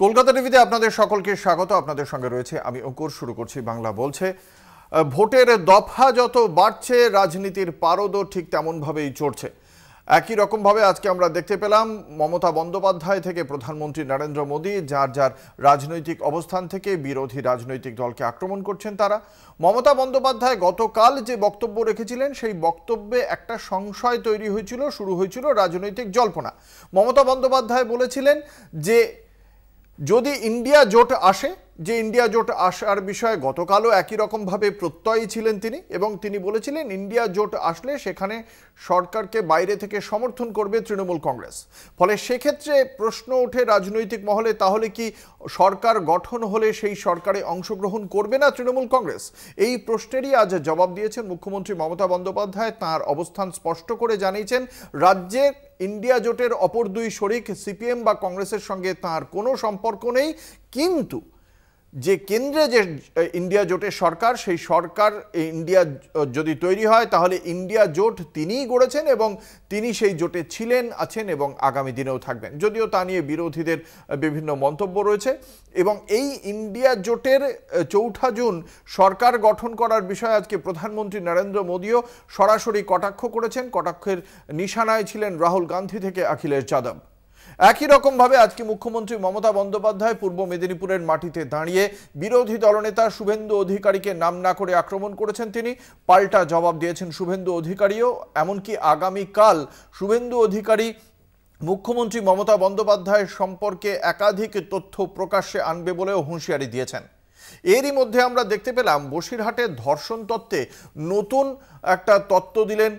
কলকাতা টিভিতে আপনাদের সকলকে স্বাগত। আপনাদের সঙ্গে রয়েছে আমি অঙ্কুর। শুরু করছি বাংলা বলছে। ভোটের দফা যত বাড়ছে, রাজনীতির পারদও ঠিক তেমনভাবেই চড়ছে। একই রকমভাবে আজকে আমরা দেখতে পেলাম মমতা বন্দ্যোপাধ্যায় থেকে প্রধানমন্ত্রী নরেন্দ্র মোদী যার যার রাজনৈতিক অবস্থান থেকে বিরোধী রাজনৈতিক দলকে আক্রমণ করছেন তারা। মমতা বন্দ্যোপাধ্যায় গতকাল যে বক্তব্য রেখেছিলেন সেই বক্তব্যে একটা সংশয় তৈরি হয়েছিল, শুরু হয়েছিল রাজনৈতিক জল্পনা। মমতা বন্দ্যোপাধ্যায় বলেছিলেন যে যদি ইন্ডিয়া জোট আসে, যে ইন্ডিয়া জোট আসার বিষয়ে গতকালও একই রকমভাবে প্রত্যয়ী ছিলেন তিনি, এবং তিনি বলেছিলেন ইন্ডিয়া জোট আসলে সেখানে সরকারকে বাইরে থেকে সমর্থন করবে তৃণমূল কংগ্রেস। ফলে সেক্ষেত্রে প্রশ্ন ওঠে রাজনৈতিক মহলে, তাহলে কি সরকার গঠন হলে সেই সরকারে অংশগ্রহণ করবে না তৃণমূল কংগ্রেস? এই প্রশ্নেরই আজ জবাব দিয়েছেন মুখ্যমন্ত্রী মমতা বন্দ্যোপাধ্যায়। তাঁর অবস্থান স্পষ্ট করে জানিয়েছেন রাজ্যে ইন্ডিয়া জোটের অপর দুই শরিক সিপিএম বা কংগ্রেসের সঙ্গে তাঁর কোনো সম্পর্ক নেই, কিন্তু যে কেন্দ্রে যে ইন্ডিয়া জোটের সরকার, সেই সরকার ইন্ডিয়া যদি তৈরি হয় তাহলে ইন্ডিয়া জোট তিনিই গড়েছেন এবং তিনি সেই জোটে ছিলেন, আছেন এবং আগামী দিনেও থাকবেন। যদিও তা নিয়ে বিরোধীদের বিভিন্ন মন্তব্য রয়েছে। এবং এই ইন্ডিয়া জোটের ৪ জুন সরকার গঠন করার বিষয়ে আজকে প্রধানমন্ত্রী নরেন্দ্র মোদীও সরাসরি কটাক্ষ করেছেন। কটাক্ষের নিশানায় ছিলেন রাহুল গান্ধী থেকে অখিলেশ যাদব। একই রকমভাবে আজকে মুখ্যমন্ত্রী মমতা বন্দ্যোপাধ্যায় পূর্ব মেদিনীপুরের মাটিতে দাঁড়িয়ে বিরোধী দলনেতা শুভেন্দু অধিকারীকে নাম না করে আক্রমণ করেছেন। তিনি পাল্টা জবাব দিয়েছেন শুভেন্দু অধিকারীও। এমনকি আগামীকাল শুভেন্দু অধিকারী মুখ্যমন্ত্রী মমতা বন্দ্যোপাধ্যায়ের সম্পর্কে একাধিক তথ্য প্রকাশ্যে আনবে বলেও হুঁশিয়ারি দিয়েছেন। এরই মধ্যে আমরা দেখতে পেলাম বসিরহাটের ধর্ষণ তত্ত্বে নতুন একটা তত্ত্ব দিলেন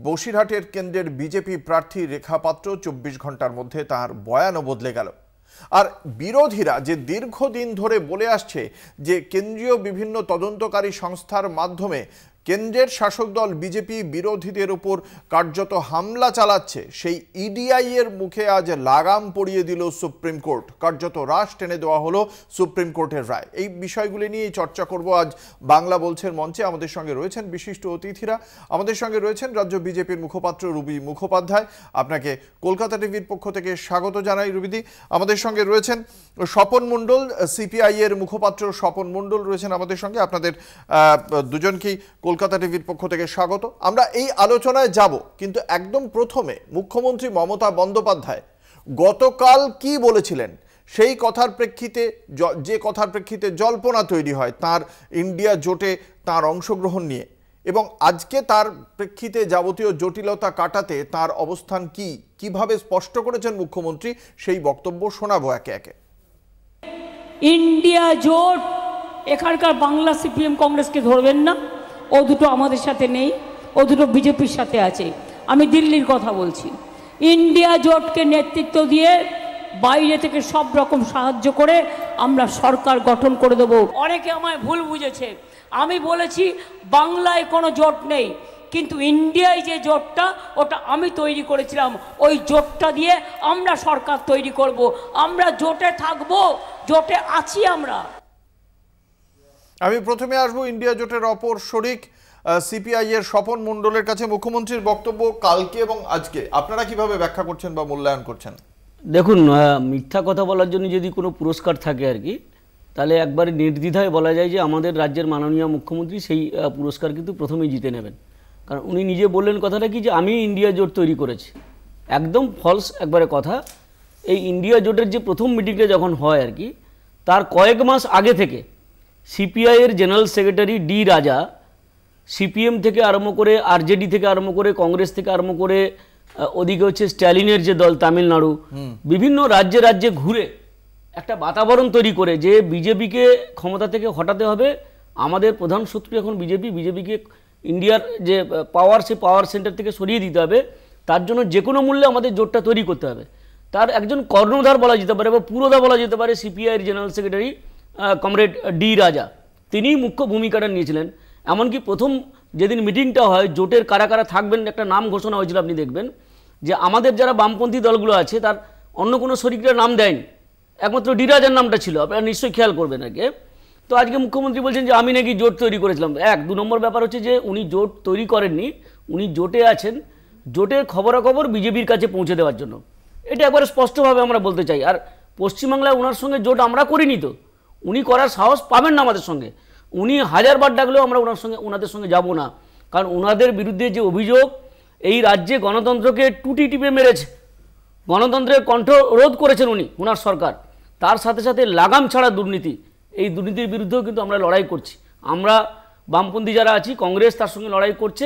বসিরহাটের কেন্দ্রের বিজেপি প্রার্থী রেখা পাত্র। 24 ঘন্টার মধ্যে তার বয়ানও বদলে গেল। আর বিরোধীরা যে দীর্ঘদিন ধরে বলে আসছে যে কেন্দ্রীয় বিভিন্ন তদন্তকারী সংস্থার মাধ্যমে কেন্দ্রের শাসক দল বিজেপি বিরোধীদের উপর কার্যত হামলা চালাচ্ছে, সেই ইডিআই এর মুখে আজ লাগাম পরিয়ে দিল সুপ্রিম কোর্ট। কার্যত রাশ টেনে দেওয়া হলো সুপ্রিম কোর্টের রায়। এই বিষয়গুলি নিয়েই চর্চা করব আজ বাংলা বলছের মঞ্চে। আমাদের সঙ্গে রয়েছেন বিশিষ্ট অতিথিরা। আমাদের সঙ্গে রয়েছেন রাজ্য বিজেপির মুখপাত্র রুবি মুখোপাধ্যায়। আপনাকে কলকাতা টিভির পক্ষ থেকে স্বাগত জানাই রুবিদি। আমাদের সঙ্গে রয়েছেন স্বপন মণ্ডল, সিপিআই এর মুখপাত্র স্বপন মণ্ডল রয়েছেন আমাদের সঙ্গে। আপনাদের দুজনকেই কলকাতা টিভির পক্ষ থেকে স্বাগত। আমরা এই আলোচনায় যাব, কিন্তু একদম প্রথমে মুখ্যমন্ত্রী মমতা বন্দ্যোপাধ্যায় গতকাল কি বলেছিলেন সেই কথার প্রেক্ষিতে, যে কথার প্রেক্ষিতে জল্পনা তৈরি হয় তার ইন্ডিয়া জোটে তার অংশগ্রহণ নিয়ে, এবং আজকে তার প্রেক্ষিতে যাবতীয় জটিলতা কাটাতে তার অবস্থান কি, কিভাবে স্পষ্ট করেছেন মুখ্যমন্ত্রী, সেই বক্তব্য শোনাবো একে একে। ইন্ডিয়া জোট, এখানকার বাংলা সিপিএম কংগ্রেসকে ধরবেন না, ও দুটো আমাদের সাথে নেই, ও দুটো বিজেপির সাথে আছে। আমি দিল্লির কথা বলছি। ইন্ডিয়া জোটকে নেতৃত্ব দিয়ে বাইরে থেকে সব রকম সাহায্য করে আমরা সরকার গঠন করে দেব। অনেকে আমায় ভুল বুঝেছে। আমি বলেছি বাংলায় কোনো জোট নেই, কিন্তু ইন্ডিয়ায় যে জোটটা, ওটা আমি তৈরি করেছিলাম। ওই জোটটা দিয়ে আমরা সরকার তৈরি করব। আমরা জোটে থাকবো, জোটে আছি আমরা। আমি প্রথমে আসবো ইন্ডিয়া জোটের অপর শরিক সিপিআই এর স্বপন মণ্ডলের কাছে। মুখ্যমন্ত্রীর বক্তব্য কালকে এবং আজকে আপনারা কিভাবে ব্যাখ্যা করছেন বা মূল্যায়ন করছেন? দেখুন, মিথ্যা কথা বলার জন্য যদি কোনো পুরস্কার থাকে আর কি, তাহলে একবারে নির্দ্বিধায় বলা যায় যে আমাদের রাজ্যের মাননীয় মুখ্যমন্ত্রী সেই পুরস্কার কিন্তু প্রথমেই জিতে নেবেন। কারণ উনি নিজে বললেন কথাটা কি, যে আমি ইন্ডিয়া জোট তৈরি করেছি। একদম ফলস একবারে কথা। এই ইন্ডিয়া জোটের যে প্রথম মিটিংটা যখন হয় আর কি, তার কয়েক মাস আগে থেকে সিপিআইয়ের জেনারেল সেক্রেটারি ডি রাজা সিপিএম থেকে আরম্ভ করে, আরজেডি থেকে আরম্ভ করে, কংগ্রেস থেকে আরম্ভ করে, ওদিকে হচ্ছে স্ট্যালিনের যে দল তামিলনাড়ু, বিভিন্ন রাজ্যে রাজ্যে ঘুরে একটা বাতাবরণ তৈরি করে যে বিজেপিকে ক্ষমতা থেকে হটাতে হবে। আমাদের প্রধান শত্রু এখন বিজেপি। বিজেপিকে ইন্ডিয়ার যে পাওয়ার, সে পাওয়ার সেন্টার থেকে সরিয়ে দিতে হবে। তার জন্য যে কোনো মূল্যে আমাদের জোটটা তৈরি করতে হবে। তার একজন কর্ণধার বলা যেতে পারে বা পুরোধা বলা যেতে পারে সিপিআইয়ের জেনারেল সেক্রেটারি কমরেড ডি রাজা। তিনিই মুখ্য ভূমিকাটা নিয়েছিলেন। এমনকি প্রথম যেদিন মিটিংটা হয়, জোটের কারা কারা থাকবেন একটা নাম ঘোষণা হয়েছিল। আপনি দেখবেন যে আমাদের যারা বামপন্থী দলগুলো আছে তার অন্য কোনো শরিকরা নাম দেয়নি, একমাত্র ডি রাজার নামটা ছিল। আপনারা নিশ্চয়ই খেয়াল করবেন আগে। তো আজকে মুখ্যমন্ত্রী বলছেন যে আমি নাকি জোট তৈরি করেছিলাম। 2 নম্বর ব্যাপার হচ্ছে যে উনি জোট তৈরি করেননি, উনি জোটে আছেন জোটের খবরাখবর বিজেপির কাছে পৌঁছে দেওয়ার জন্য। এটা একবারে স্পষ্টভাবে আমরা বলতে চাই। আর পশ্চিমবাংলায় ওনার সঙ্গে জোট আমরা করিনি তো, উনি করার সাহস পাবেন না আমাদের সঙ্গে। উনি 1000 বার ডাকলেও আমরা ওনাদের সঙ্গে যাব না, কারণ ওনাদের বিরুদ্ধে যে অভিযোগ, এই রাজ্যে গণতন্ত্রকে টুটি টিপে মেরেছে, গণতন্ত্রের কণ্ঠ রোধ করেছেন উনি, ওনার সরকার। তার সাথে সাথে লাগাম ছাড়া দুর্নীতি, এই দুর্নীতির বিরুদ্ধেও কিন্তু আমরা লড়াই করছি। আমরা বামপন্থী যারা আছি, কংগ্রেস তার সঙ্গে লড়াই করছে,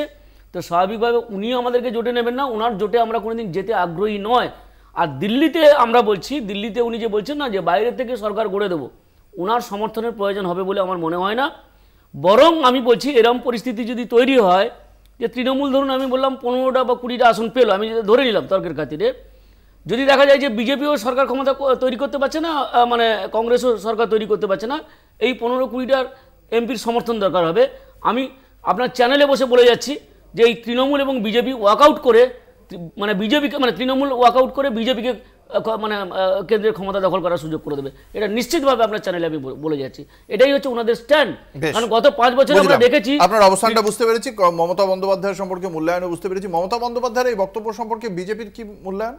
তো স্বাভাবিকভাবে উনিও আমাদেরকে জোটে নেবেন না, ওনার জোটে আমরা কোনোদিন যেতে আগ্রহী নয়। আর দিল্লিতে আমরা বলছি, দিল্লিতে উনি যে বলছেন না যে বাইরে থেকে সরকার গড়ে দেবো, ওনার সমর্থনের প্রয়োজন হবে বলে আমার মনে হয় না। বরং আমি বলছি এরকম পরিস্থিতি যদি তৈরি হয় যে তৃণমূল ধরুন আমি বললাম 15টা বা 20টা আসন পেলো, আমি ধরে নিলাম তর্কের খাতিরে, যদি দেখা যায় যে বিজেপিও সরকার ক্ষমতা তৈরি করতে পারছে না, মানে কংগ্রেসও সরকার তৈরি করতে পারছে না, এই 15-20টার এমপির সমর্থন দরকার হবে। আমি আপনার চ্যানেলে বসে বলে যাচ্ছি যে এই তৃণমূল এবং বিজেপি ওয়াকআউট করে, মানে বিজেপিকে, মানে তৃণমূল ওয়াকআউট করে বিজেপিকে মানে কেন্দ্রের ক্ষমতা দখল করার সুযোগ করে দেবে, এটা নিশ্চিতভাবে আপনার চ্যানেলে আমি বলে যাচ্ছি। এটাই হচ্ছে ওনাদের স্ট্যান্ড। কারণ গত 5 বছরে আমরা দেখেছি। আপনার অবস্থানটা বুঝতে পেরেছি, মমতা বন্দ্যোপাধ্যায়ের সম্পর্কে মূল্যায়নও বুঝতে পেরেছি। মমতা বন্দ্যোপাধ্যায়ের এই বক্তব্য সম্পর্কে বিজেপির কি মূল্যায়ন?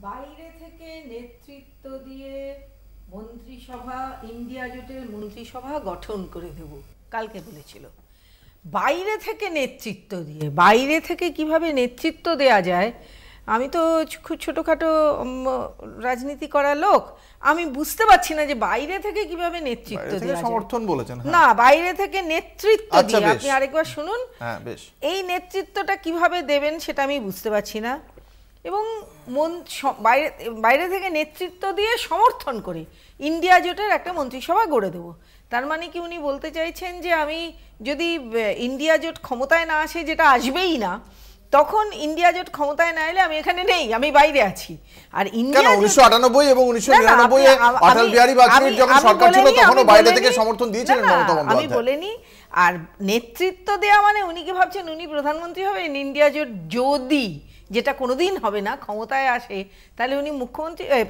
বাইরে থেকে নেতৃত্ব দিয়ে মন্ত্রিসভা, ইন্ডিয়া জোটের মন্ত্রিসভা গঠন করে দেব, কালকে বলেছিল। বাইরে থেকে নেতৃত্ব দিয়ে, বাইরে থেকে কিভাবে নেতৃত্ব দেয়া যায়, আমি তো খুব ছোটোখাটো রাজনীতি করা লোক, আমি বুঝতে পারছি না যে বাইরে থেকে কিভাবে নেতৃত্ব দেয়া যায়। সমর্থন বলেছেন না, বাইরে থেকে নেতৃত্ব দিয়ে, আপনি আরেকবার শুনুন, এই নেতৃত্বটা কিভাবে দেবেন সেটা আমি বুঝতে পারছি না। এবং বাইরে থেকে নেতৃত্ব দিয়ে সমর্থন করে ইন্ডিয়া জোটের একটা মন্ত্রিসভা গড়ে দেবো, তার মানে কি উনি বলতে চাইছেন যে আমি যদি ইন্ডিয়া জোট ক্ষমতায় না আসে, যেটা আসবেই না, তখন ইন্ডিয়া জোট ক্ষমতায় না এলে আমি এখানে নেই, আমি বাইরে আছি। আর ইন্ডিয়া 1998 এবং 1999 অটল বিহারী বাজপেয়ীর যখন সরকার ছিল তখনও বাইরে থেকে সমর্থন দিয়েছিলেন মমতা বন্দ্যোপাধ্যায়। আমি বলিনি। আর নেতৃত্ব দেয়া মানে উনি কি ভাবছেন উনি প্রধানমন্ত্রী হবেন? ইন্ডিয়া জোট যদি, যেটা কোনোদিন হবে না, ক্ষমতায় আসে, তাহলে উনি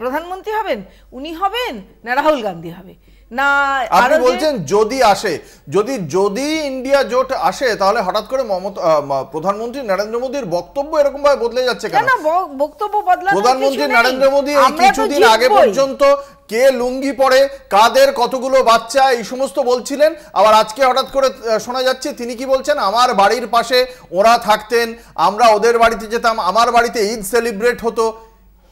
প্রধানমন্ত্রী হবেন? উনি হবেন না রাহুল গান্ধী হবে না? আপনি বলছেন যদি আসে, যদি ইন্ডিয়া জোট আসে, তাহলে হঠাৎ করে প্রধানমন্ত্রী নরেন্দ্র মোদীর বক্তব্য এরকম ভাবে বদলে যাচ্ছে কেন? বক্তব্য বদলানো, প্রধানমন্ত্রী নরেন্দ্র মোদী কিছুদিন আগে পর্যন্ত কে লুঙ্গি পরে, কাদের কতগুলো বাচ্চা, এই সমস্ত বলছিলেন। আবার আজকে হঠাৎ করে শোনা যাচ্ছে তিনি কি বলছেন, আমার বাড়ির পাশে ওরা থাকতেন, আমরা ওদের বাড়িতে যেতাম, আমার বাড়িতে ঈদ সেলিব্রেট হতো।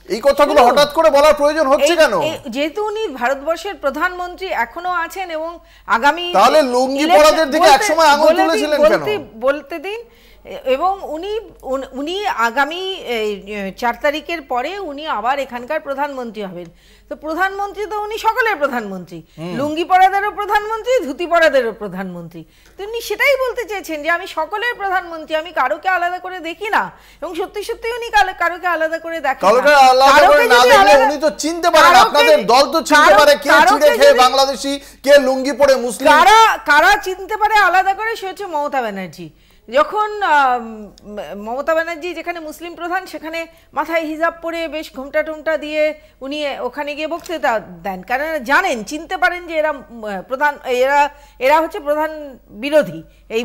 এই কথাগুলো হঠাৎ করে বলার প্রয়োজন হচ্ছে কেন? যেহেতু উনি ভারতবর্ষের প্রধানমন্ত্রী এখনো আছেন এবং আগামী, তাহলে লুঙ্গি পরাদের দিকে একসময় আঙুল তুলেছিলেন কেন? বলতে দিন। এবং উনি আগামী 4 তারিখের পরে উনি আবার এখানকার প্রধানমন্ত্রী হবেন। তো প্রধানমন্ত্রী তো উনি সকলের প্রধানমন্ত্রী, লুঙ্গি পরাদেরও প্রধানমন্ত্রী, ধুতি পরাদেরও প্রধানমন্ত্রী। তো উনি সেটাই বলতে চেয়েছেন যে আমি সকলের প্রধানমন্ত্রী, আমি কারোকে আলাদা করে দেখি না। এবং সত্যি সত্যি উনি কারোকে আলাদা করে দেখেন না। উনি তো চিনতে পারেন, আপনাদের দল তো চিনতে পারে কে চিড়ে খেয়ে বাংলাদেশি, কে লুঙ্গি পরে মুসলিম। কারা চিনতে পারে আলাদা করে, সে হচ্ছে মমতা ব্যানার্জি। যখন মমতা ব্যানার্জি যেখানে মুসলিম প্রধান, সেখানে মাথায় হিজাব পরে বেশ ঘোমটা টোমটা দিয়ে উনি ওখানে গিয়ে বক্তৃতা দেন, কারণ জানেন, চিনতে পারেন যে এরা প্রধান, এরা হচ্ছে প্রধান বিরোধী, এই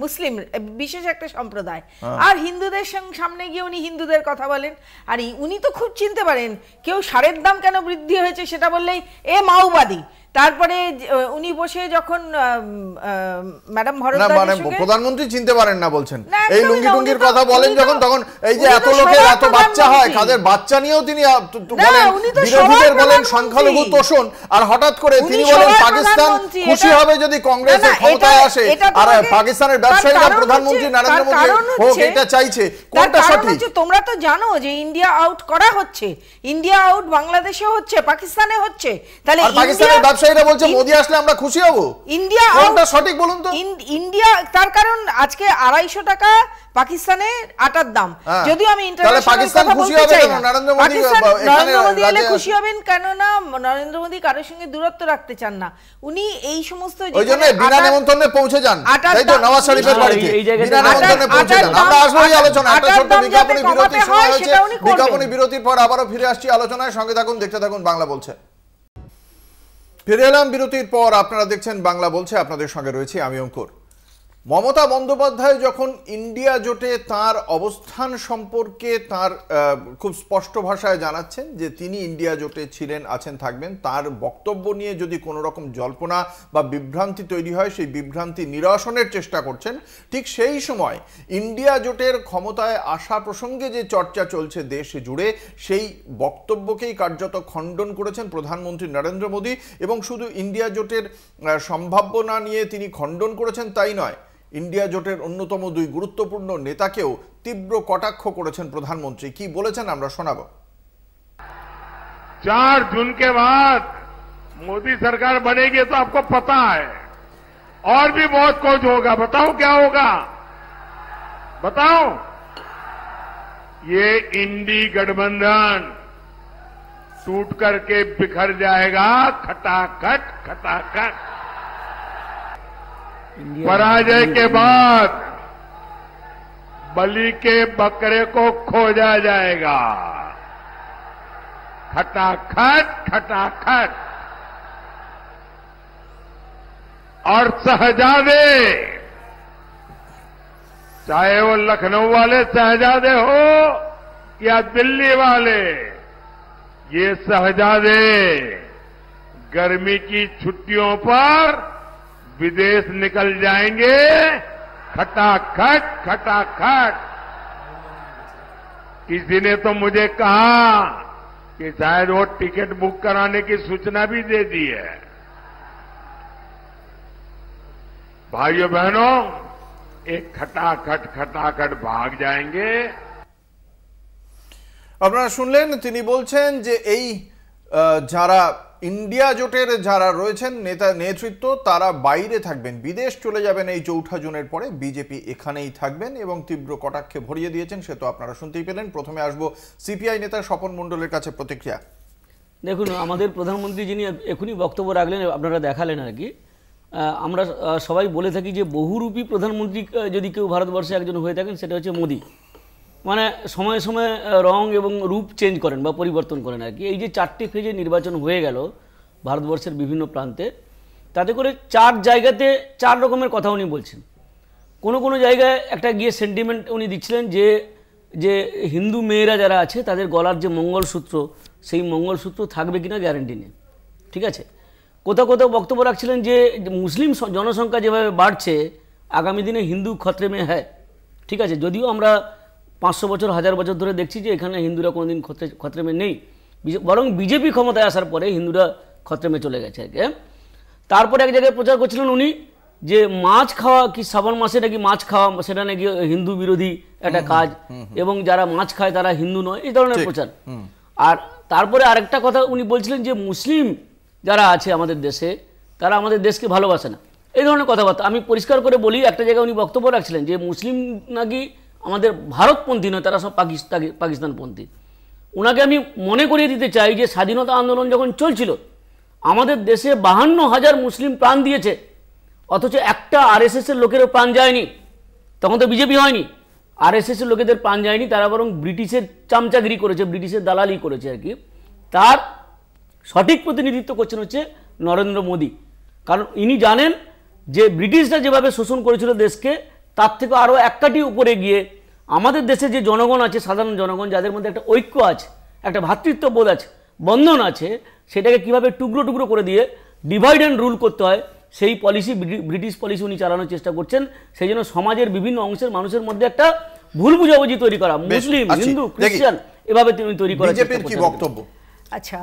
মুসলিম বিশেষ একটা সম্প্রদায়। আর হিন্দুদের সামনে গিয়ে উনি হিন্দুদের কথা বলেন। আর উনি তো খুব চিনতে পারেন, কেউ সারের দাম কেন বৃদ্ধি হয়েছে সেটা বললেই এ মাওবাদী। তারপরে উনি বসে যখন ম্যাডাম প্রধানমন্ত্রী চিনতে পারেন না বলছেন, এই লুঙ্গি টুঙ্গির কথা বলেন যখন, তখন এই যে এত লোকের এত বাচ্চা হয়, কাদের বাচ্চা নিয়েও তিনি বলেন, বিরোধীদের বলেন সংখ্যালঘু তোষণ, আর হঠাৎ করে তিনি বলেন পাকিস্তান খুশি হবে যদি কংগ্রেসের ক্ষমতায় আসে, আর পাকিস্তানের ব্যবসায়ীরা প্রধানমন্ত্রী নরেন্দ্র মোদী হোক এটা চাইছে। কোনটা সঠিক? তোমরা তো জানো যে ইন্ডিয়া আউট করা হচ্ছে, ইন্ডিয়া আউট বাংলাদেশে হচ্ছে, পাকিস্তানে হচ্ছে, তাহলে পাকিস্তানের ব্যবসায়ীরা বলছে মোদি আসলে আমরা খুশি হব। ইন্ডিয়া কোনটা সঠিক বলুন তো? ইন্ডিয়া, তার কারণ আজকে 250 টাকা পাকিস্তানে আটার দাম। যদিও আমি ইন্টারন্যাশনাল কথা বলতে চাই না, নরেন্দ্র মোদী এলে খুশি হবেন কেন না? নরেন্দ্র মোদী কারোর সঙ্গে দূরত্ব রাখতে চান না, উনি এই সমস্ত, ওই জন্য বিনা নিমন্ত্রণে পৌঁছে যান, তাই তো নওয়াজ শরীফের বাড়িতে বিনা নিমন্ত্রণে পৌঁছে যান। আমরা আসবো এই আলোচনা, একটা ছোট্ট বিজ্ঞাপনী বিরতির সময় হয়েছে, বিজ্ঞাপনী বিরতির পর আবারও ফিরে আসছি আলোচনায়, সঙ্গে থাকুন, দেখতে থাকুন বাংলা বলছে। ফিরে এলাম বিরতির পর, আপনারা দেখছেন বাংলা বলছে, আপনাদের সঙ্গে রয়েছি আমি অঙ্কুর। মমতা বন্দ্যোপাধ্যায় যখন ইন্ডিয়া জোটে তার অবস্থান সম্পর্কে তার খুব স্পষ্ট ভাষায় জানাচ্ছেন যে তিনি ইন্ডিয়া জোটে ছিলেন, আছেন, থাকবেন, তার বক্তব্য নিয়ে যদি কোনো রকম জল্পনা বা বিভ্রান্তি তৈরি হয় সেই বিভ্রান্তি নিরসনের চেষ্টা করছেন, ঠিক সেই সময় ইন্ডিয়া জোটের ক্ষমতায় আসা প্রসঙ্গে যে চর্চা চলছে দেশ জুড়ে সেই বক্তব্যকেই কার্যত খণ্ডন করেছেন প্রধানমন্ত্রী নরেন্দ্র মোদী। এবং শুধু ইন্ডিয়া জোটের সম্ভাবনা নিয়ে তিনি খণ্ডন করেছেন তাই নয়, इंडिया জোটের অন্যতম দুই গুরুত্বপূর্ণ নেতাকেও তীব্র কটাক্ষ করেছেন প্রধানমন্ত্রী। কি বলেছেন আমরা শোনাবো। 4 जून के बाद मोदी सरकार बनेगी तो आपको पता है और भी बहुत कुछ होगा। बताओ क्या होगा, बताओ। ये इंडी गठबंधन टूट करके बिखर जाएगा, खटाखट खटाखट। पराजय के बाद बलि के बकरे को खोजा जाएगा, खटाखट खटाखट। और शहजादे, चाहे वो लखनऊ वाले शहजादे हो या दिल्ली वाले, ये शहजादे गर्मी की छुट्टियों पर विदेश निकल जाएंगे, खटाखट खटाखट। किसी ने तो मुझे कहा कि शायद वो टिकट बुक कराने की सूचना भी दे दी है। भाइयों बहनों, एक खटाखट खटाखट भाग जाएंगे। আপনারা শুনলেন তিনি বলছেন যে এই যারা ইন্ডিয়া জোটের যারা রয়েছেন নেতা নেতৃত্ব তারা বাইরে থাকবেন, বিদেশ চলে যাবেন এই 4 জুনের পরে, বিজেপি এখানেই থাকবেন এবং তীব্র কটাক্ষে ভরিয়ে দিয়েছেন। সে তো আপনারা শুনতেই পেলেন। প্রথমে আসবো সিপিআই নেতা স্বপন মণ্ডলের কাছে প্রতিক্রিয়া। দেখুন, আমাদের প্রধানমন্ত্রী যিনি এখনই বক্তব্য রাখলেন, আপনারা দেখালেন আর কি, আমরা সবাই বলে থাকি যে বহুরূপী প্রধানমন্ত্রী যদি কেউ ভারতবর্ষে একজন হয়ে থাকেন সেটা হচ্ছে মোদি। মানে সময়ে সময়ে রং এবং রূপ চেঞ্জ করেন বা পরিবর্তন করেন আর কি। এই যে 4টে ফেজে নির্বাচন হয়ে গেল ভারতবর্ষের বিভিন্ন প্রান্তে, তাতে করে 4 জায়গাতে 4 রকমের কথা উনি বলছেন। কোনো জায়গায় একটা গিয়ে সেন্টিমেন্ট উনি দিচ্ছিলেন যে হিন্দু মেয়েরা যারা আছে তাদের গলার যে মঙ্গলসূত্র, সেই মঙ্গলসূত্র থাকবে কিনা গ্যারান্টি নেই, ঠিক আছে। কোথাও বক্তব্য রাখছিলেন যে মুসলিম জনসংখ্যা যেভাবে বাড়ছে আগামী দিনে হিন্দু খতরে মে হ্যায়, ঠিক আছে। যদিও আমরা 500 বছর 1000 বছর ধরে দেখছি যে এখানে হিন্দুরা কোনোদিন খতরে মে নেই, বরং বিজেপি ক্ষমতায় আসার পরে হিন্দুরা খতরে মে চলে গেছে আর কি। তারপরে এক জায়গায় প্রচার করছিলেন উনি যে মাছ খাওয়া কি শ্রাবণ মাসে নাকি মাছ খাওয়া সেটা নাকি হিন্দু বিরোধী একটা কাজ এবং যারা মাছ খায় তারা হিন্দু নয়, এই ধরনের প্রচার। আর তারপরে আরেকটা কথা উনি বলছিলেন যে মুসলিম যারা আছে আমাদের দেশে তারা আমাদের দেশকে ভালোবাসে না, এই ধরনের কথাবার্তা। আমি পরিষ্কার করে বলি, একটা জায়গায় উনি বক্তব্য রাখছিলেন যে মুসলিম নাকি আমাদের ভারতপন্থী নয়, তারা সব পাকিস্তানপন্থী। ওনাকে আমি মনে করিয়ে দিতে চাই যে স্বাধীনতা আন্দোলন যখন চলছিল আমাদের দেশে 52,000 মুসলিম প্রাণ দিয়েছে, অথচ একটা আরএসএসের লোকেরও প্রাণ যায়নি। তখন তো বিজেপি হয়নি, আরএসএসের লোকেদের প্রাণ যায়নি, তারা বরং ব্রিটিশের চামচাগিরি করেছে, ব্রিটিশের দালালি করেছে আর কি। তার সঠিক প্রতিনিধিত্ব করছেন হচ্ছে নরেন্দ্র মোদী, কারণ ইনি জানেন যে ব্রিটিশরা যেভাবে শোষণ করেছিল দেশকে তার থেকে আরও এক কাঠি উপরে গিয়ে আমাদের দেশে যে জনগণ আছে, সাধারণ জনগণ যাদের মধ্যে একটা ঐক্য আছে, একটা ভ্রাতৃত্ববোধ আছে, বন্ধন আছে, সেটাকে কিভাবে টুকরো টুকরো করে দিয়ে ডিভাইড অ্যান্ড রুল করতে হয় সেই পলিসি, ব্রিটিশ পলিসি উনি চালানোর চেষ্টা করছেন। সেই জন্য সমাজের বিভিন্ন অংশের মানুষের মধ্যে একটা ভুল বুঝাবুঝি তৈরি করা, মুসলিম হিন্দু খ্রিস্টান এভাবে তিনি তৈরি করার চেষ্টা করছেন। বক্তব্য আচ্ছা,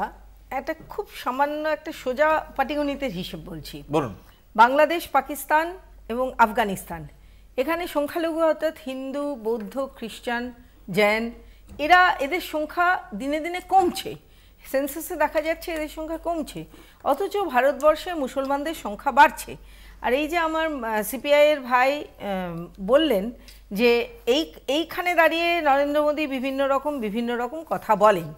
একটা খুব সামান্য একটা সোজা পাটিগণিতের হিসেব বলছি। বলুন। বাংলাদেশ, পাকিস্তান এবং আফগানিস্তান, এখানে সংখ্যালঘু অর্থাৎ হিন্দু, বৌদ্ধ, খ্রিস্টান, জৈন, এদের সংখ্যা দিনে দিনে কমছে, সেন্সাসে দেখা যাচ্ছে এদের সংখ্যা কমছে, অথচ ভারতবর্ষে মুসলমানদের সংখ্যা বাড়ছে। আর এই যে আমার সিপিআইয়ের ভাই বললেন যে এইখানে দাঁড়িয়ে নরেন্দ্র মোদী বিভিন্ন রকম কথা বলেন,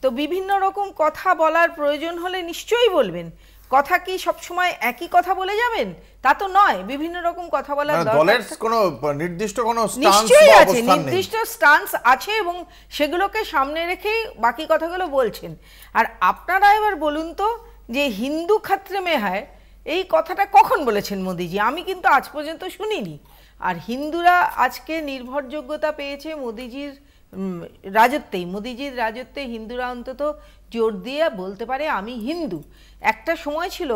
তো বিভিন্ন রকম কথা বলার প্রয়োজন হলে নিশ্চয়ই বলবেন। কথা কি সবসময় একই কথা বলে যাবেন তা তো নয়, বিভিন্ন রকম কথা বলার দলের কোনো নির্দিষ্ট কোনো স্ট্যান্স নিশ্চয়ই আছে, নির্দিষ্ট স্ট্যান্স আছে এবং সেগুলোকে সামনে রেখেই বাকি কথাগুলো বলছেন। আর আপনারা এবার বলুন তো যে হিন্দু খতরে মে হয়, এই কথাটা কখন বলেছেন মোদিজি? আমি কিন্তু আজ পর্যন্ত শুনিনি। আর হিন্দুরা আজকে নির্ভরযোগ্যতা পেয়েছে মোদিজির রাজত্বে হিন্দুরা অন্তত জোর দিয়ে বলতে পারে আমি হিন্দু। একটা সময় ছিল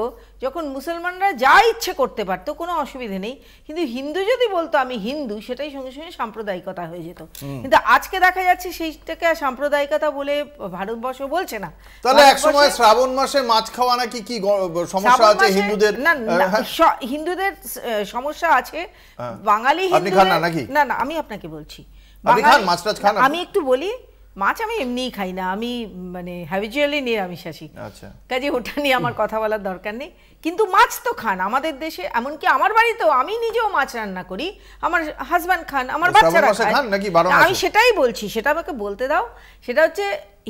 যখন মুসলমানরা যা ইচ্ছে করতে পারতো, কোনো অসুবিধে নেই, কিন্তু হিন্দু যদি বলতো আমি হিন্দু, সেটাই সঙ্গে সঙ্গে সাম্প্রদায়িকতা হয়ে যেত। কিন্তু আজকে দেখা যাচ্ছে সেইটাকে আর সাম্প্রদায়িকতা বলে ভারতবর্ষ বলছে না। তাহলে এক সময় শ্রাবণ মাসে মাছ খাওয়া নাকি কি সমস্যা আছে হিন্দুদের? হিন্দুদের সমস্যা আছে, বাঙালি না না, আমি আপনাকে বলছি আমি একটু বলি, মাছ আমি এমনিই খাই না, আমি মানে হ্যাবিচুয়ালি নিরামিষাশী। আচ্ছা, কাজে ওটা নিয়ে আমার কথা বলার দরকার নেই। কিন্তু মাছ তো খান আমাদের দেশে, এমনকি আমার বাড়িতেও আমি নিজেও মাছ রান্না করি, আমার হাজব্যান্ড খান, আমার বাচ্চারা খায়। আমি সেটাই বলছি, সেটা আমাকে বলতে দাও। সেটা হচ্ছে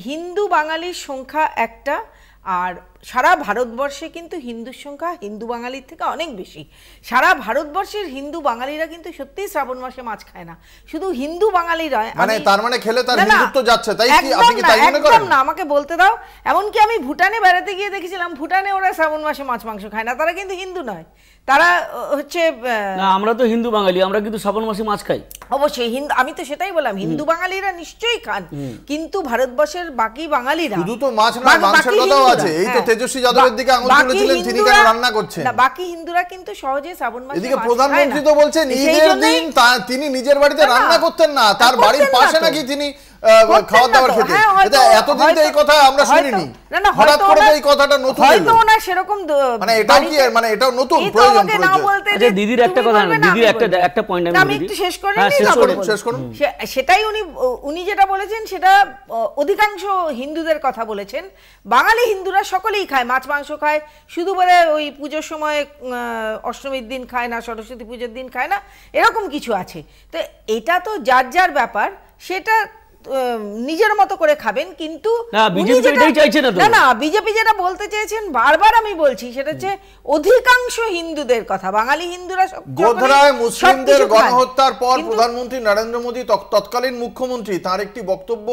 হিন্দু বাঙালির সংখ্যা একটা, আর সারা ভারতবর্ষে কিন্তু হিন্দুর সংখ্যা হিন্দু বাঙালির থেকে অনেক বেশি। সারা ভারতবর্ষের হিন্দু বাঙালিরা কিন্তু সত্যিই শ্রাবণ মাসে মাছ খায় না, শুধু হিন্দু বাঙালিরা। মানে তার মানে খেলে তার হিন্দুত্ব যাচ্ছে, তাই কি আপনি কি তাই মনে করেন? না, আমাকে বলতে দাও। এমনকি আমি ভুটানে বেড়াতে গিয়ে দেখেছিলাম, ভুটানে ওরা শ্রাবণ মাসে মাছ মাংস খায় না, তারা কিন্তু হিন্দু নয়, তারা হচ্ছে না, আমরা তো হিন্দু বাঙালি, আমরা কিন্তু শ্রাবণ মাসে মাছ খাই। অবশ্যই হিন্দু, আমি তো সেটাই বললাম, হিন্দু বাঙালিরা নিশ্চয়ই খান, কিন্তু ভারতবর্ষের বাকি বাঙালিরা শুধু তো মাছ না, মাংসের কথাও আছে। এই তো তেজস্বী যাদবের দিকে আঙুল তুলেছিলেন, তিনি কেন রান্না করছেন? না, বাকি হিন্দুরা কিন্তু সহজে শ্রাবণ মাসে এদিকে প্রধানমন্ত্রী তো বলছেন ঈদের দিন তিনি নিজের বাড়িতে রান্না করতেন না, তার বাড়ির পাশে নাকি তিনি খাওয়া দাওয়ার খেতেন। এতদিন তো এই কথা আমরা শুনিনি, হঠাৎ করে এই কথাটা নতুন হয়তো না সেরকম, মানে এটাও কি, মানে এটাও নতুন প্রয়োজন। আচ্ছা, দিদির একটা কথা, দিদির একটা পয়েন্ট আমি একটু শেষ করে নিই। সেটাই উনি যেটা বলেছেন সেটা অধিকাংশ হিন্দুদের কথা বলেছেন। বাঙালি হিন্দুরা সকলেই খায়, মাছ মাংস খায়, শুধু বলে ওই পুজোর সময় অষ্টমীর দিন খায় না, সরস্বতী পুজোর দিন খায় না, এরকম কিছু আছে। তো এটা তো যার যার ব্যাপার, সেটা নিজের মতো করে খাবেন। কিন্তু না, বিজেপি যেটা বলতে চেয়েছেন, বারবার আমি বলছি, সেটা হচ্ছে অধিকাংশ হিন্দুদের কথা। বাঙালি হিন্দুরা গোধরায় মুসলিমদের গণহত্যার পর প্রধানমন্ত্রী নরেন্দ্র মোদী, তৎকালীন মুখ্যমন্ত্রী, তার একটি বক্তব্য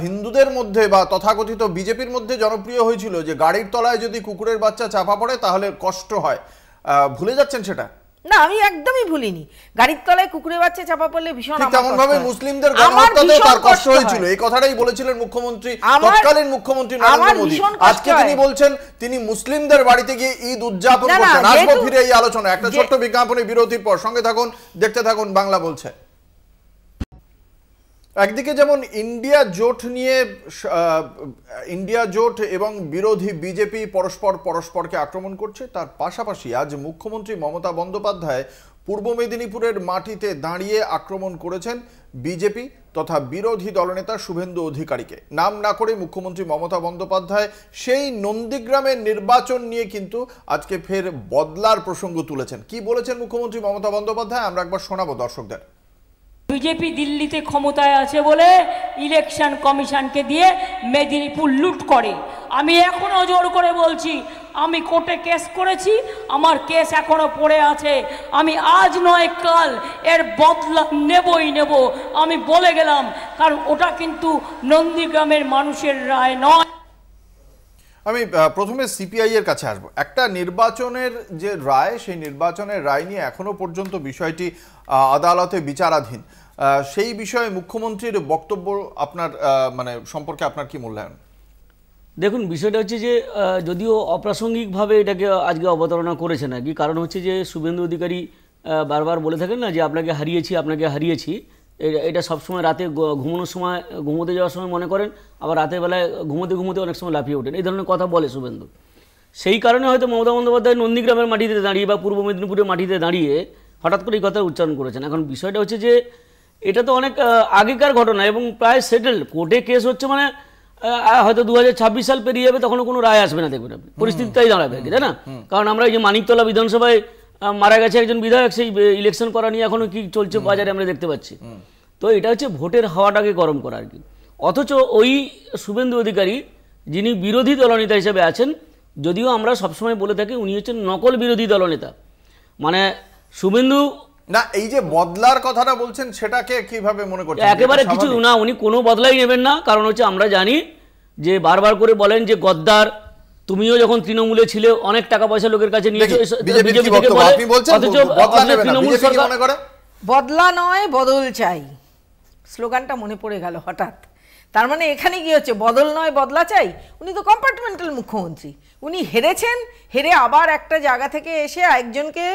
হিন্দুদের মধ্যে বা তথাকথিত বিজেপির মধ্যে জনপ্রিয় হয়েছিল যে গাড়ির তলায় যদি কুকুরের বাচ্চা চাপা পড়ে তাহলে কষ্ট হয়। ভুলে যাচ্ছেন সেটা? না, আমি একদমই ভুলিনি। গাড়ির তলায় কুকুরের বাচ্চা চাপা পড়লে ভীষণ তেমন ভাবে মুসলিমদের গণহত্যাতেও তার কষ্ট হয়েছিল, এই কথাটাই বলেছিলেন মুখ্যমন্ত্রী, তৎকালীন মুখ্যমন্ত্রী নরেন্দ্র মোদী। আজকে তিনি বলছেন তিনি মুসলিমদের বাড়িতে গিয়ে ঈদ উদযাপন করছেন। আসবো ফিরে এই আলোচনা, একটা ছোট্ট বিজ্ঞাপনী বিরতির পর। সঙ্গে থাকুন, দেখতে থাকুন বাংলা বলছে। একদিকে যেমন ইন্ডিয়া জোট এবং বিরোধী বিজেপি পরস্পরকে আক্রমণ করছে, তার পাশাপাশি আজ মুখ্যমন্ত্রী মমতা বন্দ্যোপাধ্যায় পূর্ব মেদিনীপুরের মাটিতে দাঁড়িয়ে আক্রমণ করেছেন বিজেপি তথা বিরোধী দলনেতা শুভেন্দু অধিকারীকে। নাম না করে মুখ্যমন্ত্রী মমতা বন্দ্যোপাধ্যায় সেই নন্দীগ্রামের নির্বাচন নিয়ে কিন্তু আজকে ফের বদলার প্রসঙ্গ তুলেছেন। কি বলেছেন মুখ্যমন্ত্রী মমতা বন্দ্যোপাধ্যায় আমরা একবার শোনাবো দর্শকদের। বিজেপি দিল্লিতে ক্ষমতায় আছে বলে ইলেকশন কমিশনকে দিয়ে মেদিনীপুর লুট করে। আমি এখনো জোর করে বলছি, আমি কোর্টে কেস করেছি, আমার কেস এখনো পড়ে আছে, আমি আজ নয় কাল এর বদলা নেবই নেব, আমি বলে গেলাম। কারণ ওটা কিন্তু নন্দীগ্রামের মানুষের রায় নয়। আমি প্রথমে সিপিআই এর কাছে আসবো। একটা নির্বাচনের যে রায়, সেই নির্বাচনের রায় নিয়ে এখনো পর্যন্ত বিষয়টি আদালতে বিচারাধীন। সেই বিষয়ে মুখ্যমন্ত্রীর বক্তব্য আপনার মানে সম্পর্কে আপনার কি মূল্যায়ন? দেখুন, বিষয়টা হচ্ছে যে যদিও অপ্রাসঙ্গিকভাবে এটাকে আজকে অবতারণা করেছেন আর কি, কারণ হচ্ছে যে শুভেন্দু অধিকারী বারবার বলে থাকেন না যে আপনাকে হারিয়েছি। এটা সবসময় রাতে ঘুমানোর সময়, ঘুমোতে যাওয়ার সময় মনে করেন, আবার রাতের বেলায় ঘুমোতে অনেক সময় লাফিয়ে ওঠেন, এই ধরনের কথা বলে শুভেন্দু। সেই কারণে হয়তো মমতা বন্দ্যোপাধ্যায় নন্দীগ্রামের মাটিতে দাঁড়িয়ে বা পূর্ব মেদিনীপুরের মাটিতে দাঁড়িয়ে হঠাৎ করে এই কথা উচ্চারণ করেছেন। এখন বিষয়টা হচ্ছে যে এটা তো অনেক আগেকার ঘটনা এবং প্রায় সেটেল, কোর্টে কেস হচ্ছে, মানে হয়তো 2026 সাল পেরিয়ে যাবে, তখনও কোনো রায় আসবে না, দেখবেন আপনি পরিস্থিতিটাই দাঁড়াবে আর কি, তাই না? কারণ আমরা এই যে মানিকতলা বিধানসভায় মারা গেছে একজন বিধায়ক, সেই ইলেকশন করা নিয়ে এখনো কি চলছে বাজারে আমরা দেখতে পাচ্ছি। তো এটা হচ্ছে ভোটের হাওয়াটাকে গরম করা আর কি। অথচ ওই শুভেন্দু অধিকারী, যিনি বিরোধী দলনেতা হিসেবে আছেন, যদিও আমরা সবসময় বলে থাকি উনি হচ্ছেন নকল বিরোধী দলনেতা, মানে শুভেন্দু না, এই যে বদলার কথাটা বলছেন সেটাকে কিভাবে মনে করছেন? একেবারে কিছু না, উনি কোনো বদলাই নেবেন না। কারণ হচ্ছে আমরা জানি যে বারবার করে বলেন যে গদ্দার, তুমিও যখন তৃণমূলে ছিলে অনেক টাকা পয়সা লোকের কাছে নিয়েছো, বিজেপি বিজেপি থেকে থেকে বলে, বলে, আপনি বলছেন অথচ বদলা নেবে না, তৃণমূল বিজেপি কি সরকার মনে করে? বদলা নয় বদল চাই, স্লোগানটা মনে পড়ে গেল হঠাৎ। তার মানে এখানে কি হচ্ছে, বদল নয় বদলা চাই? উনি তো কম্পার্টমেন্টাল মুখ্যমন্ত্রী, উনি হেরেছেন, হেরে আবার একটা জায়গা থেকে এসে একজনকে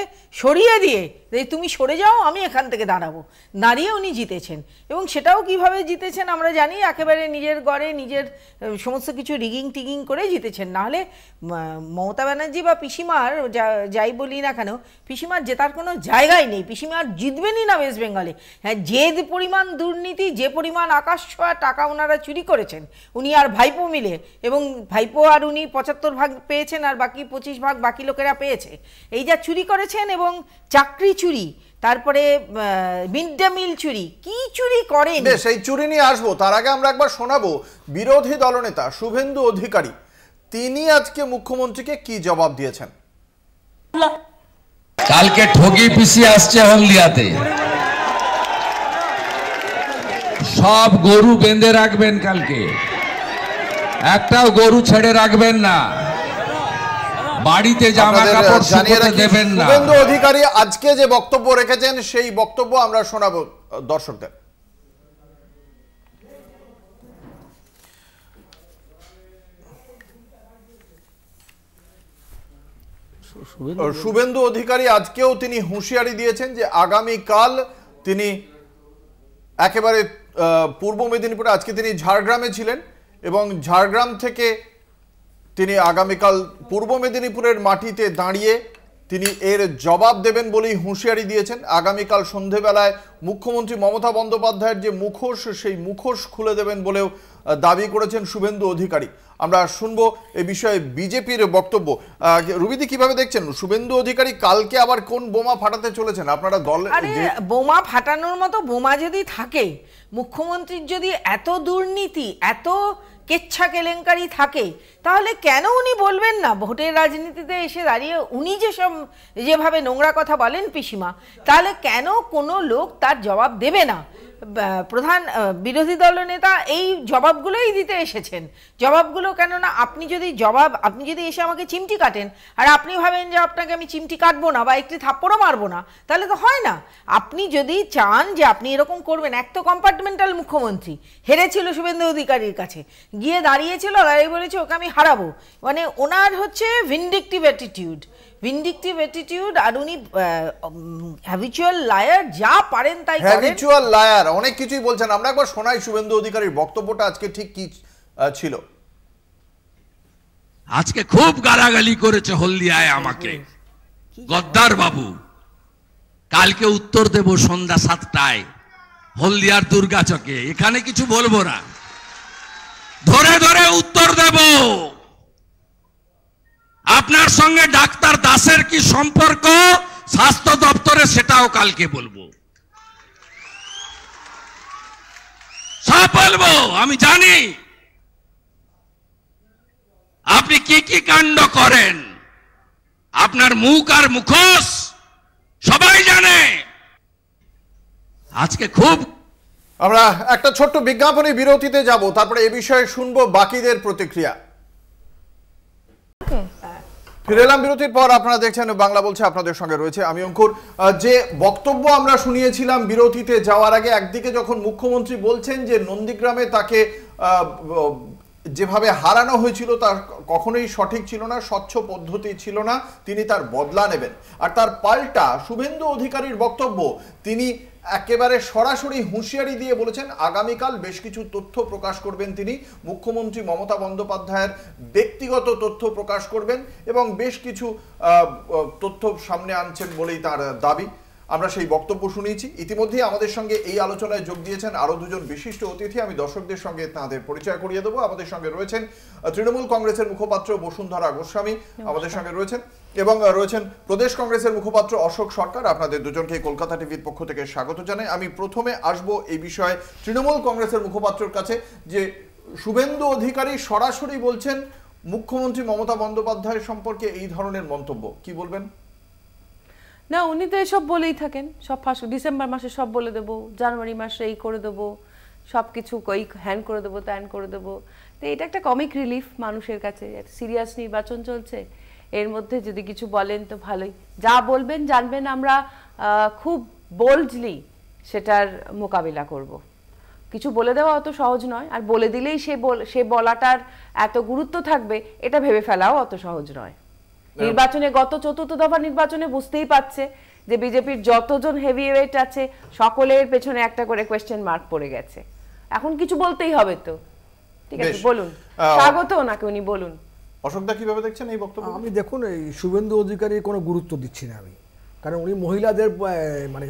সরিয়ে দিয়ে তুমি সরে যাও, আমি এখান থেকে দাঁড়াবো, দাঁড়িয়ে উনি জিতেছেন। এবং সেটাও কিভাবে জিতেছেন আমরা জানি, একেবারে নিজের গড়ে নিজের সমস্ত কিছু রিগিং টিগিং করে জিতেছেন। নাহলে মমতা ব্যানার্জি বা পিসিমার যাই বলি না কেন, পিসিমার জেতার কোনো জায়গাই নেই, পিসিমার জিতবেনই না ওয়েস্ট বেঙ্গলে। হ্যাঁ, যে পরিমাণ দুর্নীতি, যে পরিমাণ আকাশ ছোঁয়া টাকা ওনারা চুরি করেছেন উনি আর ভাইপো মিলে, এবং ভাইপো আর উনি 75 ভাগ পেয়েছেন আর বাকি 25 ভাগ বাকি লোকেরা পেয়েছে, এই যা চুরি করেছেন, এবং চাকরি চুরি, তারপরে মিড ডে মিল চুরি, কি চুরি করেন। সেই চুরি নিয়ে আসবো, তার আগে আমরা একবার শোনাবো বিরোধী দলনেতা শুভেন্দু অধিকারী, তিনি আজকে মুখ্যমন্ত্রীকে কি জবাব দিয়েছেন। কালকে ঠগি পিসি আসছে হলদিয়াতে, সব গরু বেঁধে রাখবেন, কালকে একটাও গরু ছেড়ে রাখবেন না, বাড়িতে জামা কাপড় শুকোতে দেবেন না। শুভেন্দু অধিকারী আজকে যে বক্তব্য রেখেছেন সেই বক্তব্য আমরা শোনাবো দর্শকদের। শুভেন্দু অধিকারী আজকেও তিনি হুঁশিয়ারি দিয়েছেন যে আগামীকাল তিনি একেবারে পূর্ব মেদিনীপুরে, আজকে তিনি ঝাড়গ্রামে ছিলেন এবং ঝাড়গ্রাম থেকে তিনি আগামীকাল পূর্ব মেদিনীপুরের মাটিতে দাঁড়িয়ে তিনি এর জবাব দেবেন বলেই হুঁশিয়ারি দিয়েছেন। আগামীকাল সন্ধেবেলায় মুখ্যমন্ত্রী মমতা বন্দ্যোপাধ্যায়ের যে মুখোশ, সেই মুখোশ খুলে দেবেন বলেও দাবি করেছেন শুভেন্দু অধিকারী। আমরা শুনবো এই বিষয়ে বিজেপির বক্তব্য। রুবিদি, কিভাবে দেখছেন শুভেন্দু অধিকারী কালকে আবার কোন বোমা ফাটাতে চলেছেন? আপনারা দল বোমা ফাটানোর মতো বোমা যদি থাকে, মুখ্যমন্ত্রীর যদি এত দুর্নীতি, এত কেচ্ছা কেলেঙ্কারি থাকে, তাহলে কেন উনি বলবেন না ভোটের রাজনীতিতে এসে দাঁড়িয়ে উনি যেভাবে নোংরা কথা বলেন পিসিমা, তাহলে কেন কোনো লোক তার জবাব দেবে না? প্রধান বিরোধী দলনেতা এই জবাবগুলোই দিতে এসেছেন। জবাবগুলো কেননা আপনি যদি এসে আমাকে চিমটি কাটেন আর আপনি ভাবেন যে আপনাকে আমি চিমটি কাটবো না বা একটি থাপ্পড়ও মারবো না, তাহলে তো হয় না। আপনি যদি চান যে আপনি এরকম করবেন, এক তো কম্পার্টমেন্টাল মুখ্যমন্ত্রী, হেরেছিল শুভেন্দু অধিকারীর কাছে, গিয়ে দাঁড়িয়েছিল, দাঁড়িয়ে বলেছে ওকে আমি হারাবো, মানে ওনার হচ্ছে ভিন্ডিকটিভ অ্যাটিটিউড। আর উনি হ্যাবিচুয়াল লায়ার, যা পারেন তাই করেন, হ্যাবিচুয়াল লায়ার, অনেক কিছুই বলছেন। আমরা একবার শোনাই শুভেন্দু অধিকারীর বক্তব্যটা আজকে ঠিক কি ছিল। আজকে খুব গালাগালি করেছে হলদিয়ায় আমাকে গদ্দার বাবু, কালকে উত্তর দেব সন্ধ্যা 7টায় হলদিয়ার দুর্গাচকে, এখানে কিছু বলবো না, ধরে ধরে উত্তর দেব। আপনার সঙ্গে ডাক্তার দাসের কি সম্পর্ক স্বাস্থ্য দপ্তরে, সেটাও কালকে বলবো, সব বলবো। আমি জানি আপনি কি কি কাণ্ড করেন, আপনার মুখ আর মুখোশ সবাই জানে। আজকে খুব আমরা একটা ছোট্ট বিজ্ঞাপনী বিরতিতে যাব, তারপরে এ বিষয়ে শুনবো বাকিদের প্রতিক্রিয়া। ফিরে এলাম বিরতির পর। আপনারা দেখছেন বাংলা বলছে, আপনাদের সঙ্গে রয়েছে আমি অঙ্কুর। যে বক্তব্য আমরা শুনিয়েছিলাম বিরতিতে যাওয়ার আগে, একদিকে যখন মুখ্যমন্ত্রী বলছেন যে নন্দীগ্রামে তাকে যেভাবে হারানো হয়েছিল তার কখনোই সঠিক ছিল না, স্বচ্ছ পদ্ধতি ছিল না, তিনি তার বদলা নেবেন। আর তার পাল্টা শুভেন্দু অধিকারীর বক্তব্য, তিনি একেবারে সরাসরি হুঁশিয়ারি দিয়ে বলেছেন আগামীকাল বেশ কিছু তথ্য প্রকাশ করবেন তিনি, মুখ্যমন্ত্রী মমতা বন্দ্যোপাধ্যায়ের ব্যক্তিগত তথ্য প্রকাশ করবেন এবং বেশ কিছু তথ্য সামনে আনছেন বলেই তার দাবি। আমরা সেই বক্তব্য শুনিয়েছি। ইতিমধ্যে আমাদের সঙ্গে এই আলোচনায় যোগ দিয়েছেন আরো দুজন বিশিষ্ট অতিথি, আমি দর্শকদের সঙ্গে তাদের পরিচয় করিয়ে দেবো। আমাদের সঙ্গে রয়েছেন তৃণমূল কংগ্রেসের মুখপাত্র বসুন্ধরা গোস্বামী আমাদের সঙ্গে রয়েছেন, এবং রয়েছেন প্রদেশ কংগ্রেসের মুখপাত্র অশোক সরকার। আপনাদের দুজনকে কলকাতা টিভির পক্ষ থেকে স্বাগত জানাই। আমি প্রথমে আসব এই বিষয়ে তৃণমূল কংগ্রেসের মুখপাত্রের কাছে, যে শুভেন্দু অধিকারী সরাসরি বলছেন মুখ্যমন্ত্রী মমতা বন্দ্যোপাধ্যায়ের সম্পর্কে এই ধরনের মন্তব্য, কি বলবেন? না, উনি তো এসব বলেই থাকেন, সব ডিসেম্বর মাসে সব বলে দেবো, জানুয়ারি মাসে এই করে দেবো, সব কিছু এই হ্যান করে দেবো, ত্যান করে দেবো। তো এটা একটা কমিক রিলিফ মানুষের কাছে। সিরিয়াস নির্বাচন চলছে, এর মধ্যে যদি কিছু বলেন তো ভালোই। যা বলবেন জানবেন আমরা খুব বোল্ডলি সেটার মোকাবিলা করব। কিছু বলে দেওয়া অত সহজ নয়, আর বলে দিলেই সে বলাটার এত গুরুত্ব থাকবে এটা ভেবে ফেলাও অত সহজ নয়। নির্বাচনে গত চতুর্থ দফা নির্বাচনে বুঝতেই পারছে যে বিজেপির যতজন হেভিওয়েট আছে সকলের পেছনে একটা করে কোয়েশ্চেন মার্ক পড়ে গেছে। এখন কিছু বলতেই হবে তো, ঠিক আছে বলুন। স্বাগত ওনাকে, উনি বলুন। অশোকদা কিভাবে দেখছেন এই বক্তব্য? আমি দেখুন, এই শুভেন্দু অধিকারীর কোনো গুরুত্ব দিচ্ছি না আমি, কারণ উনি মহিলাদের মানে